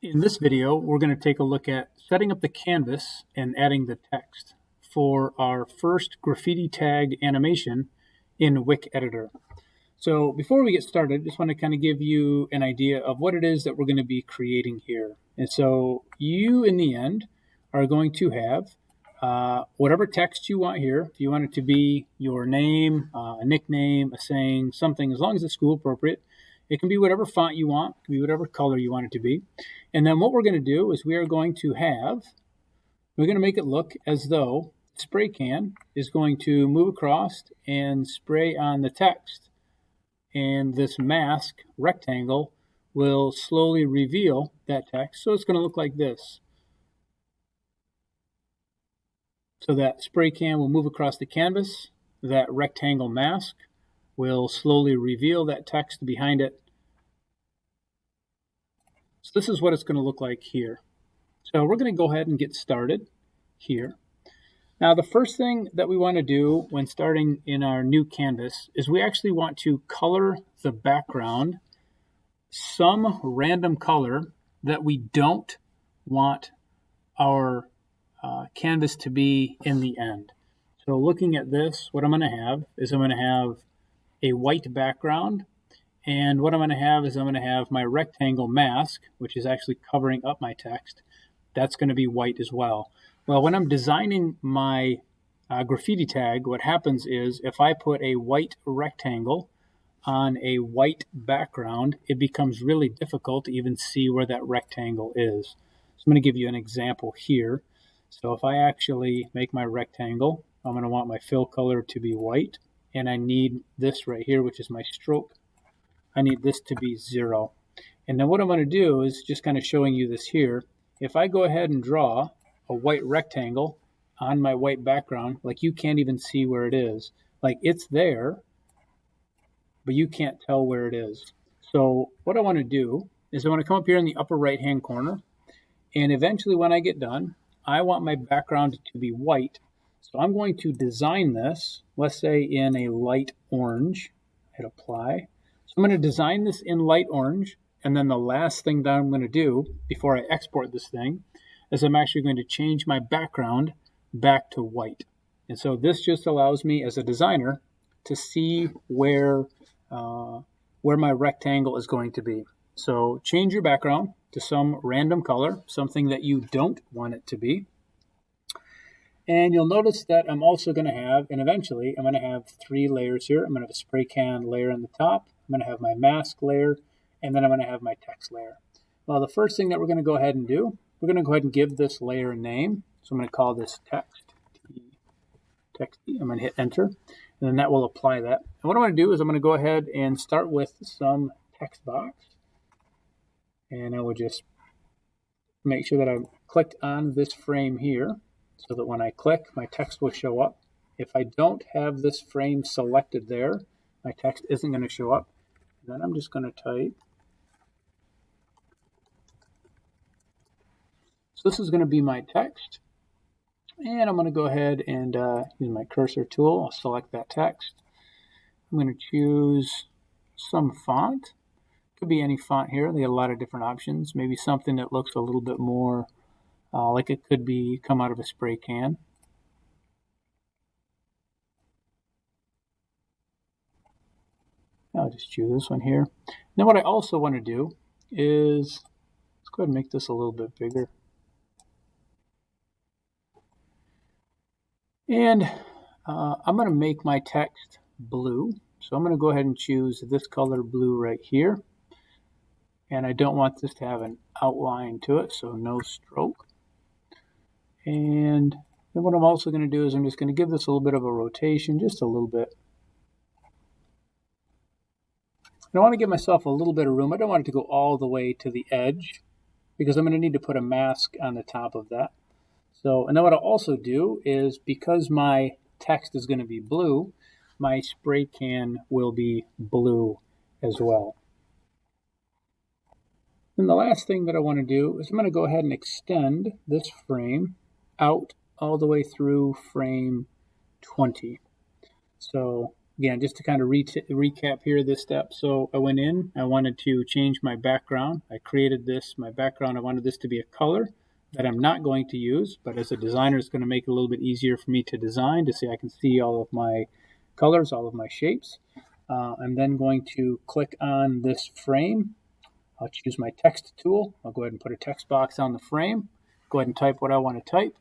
In this video, we're going to take a look at setting up the canvas and adding the text for our first graffiti tag animation in Wick Editor. So before we get started, I just want to kind of give you an idea of what it is that we're going to be creating here. And so you, in the end, are going to have whatever text you want here. If you want it to be your name, a nickname, a saying, something, as long as it's school appropriate. It can be whatever font you want, it can be whatever color you want it to be. And then what we're going to do is we're going to make it look as though the spray can is going to move across and spray on the text. And this mask rectangle will slowly reveal that text. So it's going to look like this. So that spray can will move across the canvas. That rectangle mask will slowly reveal that text behind it. So this is what it's going to look like here. So we're going to go ahead and get started here. Now the first thing that we want to do when starting in our new canvas is we actually want to color the background some random color that we don't want our canvas to be in the end. So looking at this, what I'm going to have is I'm going to have a white background, and what I'm going to have is I'm going to have my rectangle mask, which is actually covering up my text. That's going to be white as well. Well, when I'm designing my graffiti tag, what happens is if I put a white rectangle on a white background, it becomes really difficult to even see where that rectangle is. So I'm going to give you an example here. So if I actually make my rectangle, I'm going to want my fill color to be white. And I need this right here, which is my stroke. I need this to be 0. And then what I'm going to do is just kind of showing you this here. If I go ahead and draw a white rectangle on my white background, like you can't even see where it is. Like it's there, but you can't tell where it is. So what I want to do is I want to come up here in the upper right hand corner. And eventually when I get done, I want my background to be white. So I'm going to design this, let's say in a light orange. Hit apply. So I'm going to design this in light orange. And then the last thing that I'm going to do before I export this thing is I'm actually going to change my background back to white. And so this just allows me as a designer to see where my rectangle is going to be. So change your background to some random color, something that you don't want it to be. And you'll notice that I'm also going to have, and eventually I'm going to have 3 layers here. I'm going to have a spray can layer on the top. I'm going to have my mask layer, and then I'm going to have my text layer. Well, the first thing that we're going to go ahead and do, we're going to go ahead and give this layer a name. So I'm going to call this text. I'm going to hit enter, and then that will apply that. And what I'm going to do is I'm going to go ahead and start with some text box. And I will just make sure that I've clicked on this frame here, so that when I click, my text will show up. If I don't have this frame selected there, my text isn't going to show up. And then I'm just going to type. So this is going to be my text. And I'm going to go ahead and use my cursor tool. I'll select that text. I'm going to choose some font. Could be any font here. They have a lot of different options. Maybe something that looks a little bit more like it could be come out of a spray can. I'll just choose this one here. Now what I also want to do is, let's go ahead and make this a little bit bigger. And I'm going to make my text blue. So I'm going to go ahead and choose this color blue right here. And I don't want this to have an outline to it, so no stroke. And then what I'm also going to do is I'm just going to give this a little bit of a rotation, just a little bit. I want to give myself a little bit of room. I don't want it to go all the way to the edge because I'm going to need to put a mask on the top of that. So, and then what I'll also do is, because my text is going to be blue, my spray can will be blue as well. And the last thing that I want to do is I'm going to go ahead and extend this frame out all the way through frame 20. So Again, just to kind of recap here this step. So I went in, I wanted to change my background. I created this, my background, I wanted this to be a color that I'm not going to use, but as a designer, it's going to make it a little bit easier for me to design, to see I can see all of my colors, all of my shapes. I'm then going to click on this frame. I'll choose my text tool. I'll go ahead and put a text box on the frame. Go ahead and type what I want to type.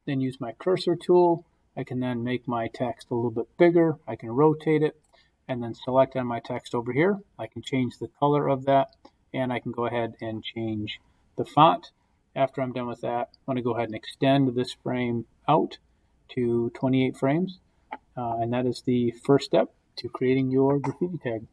Then use my cursor tool. I can then make my text a little bit bigger. I can rotate it and then select on my text over here. I can change the color of that, and I can go ahead and change the font. After I'm done with that, I'm going to go ahead and extend this frame out to 28 frames. And that is the first step to creating your graffiti tag.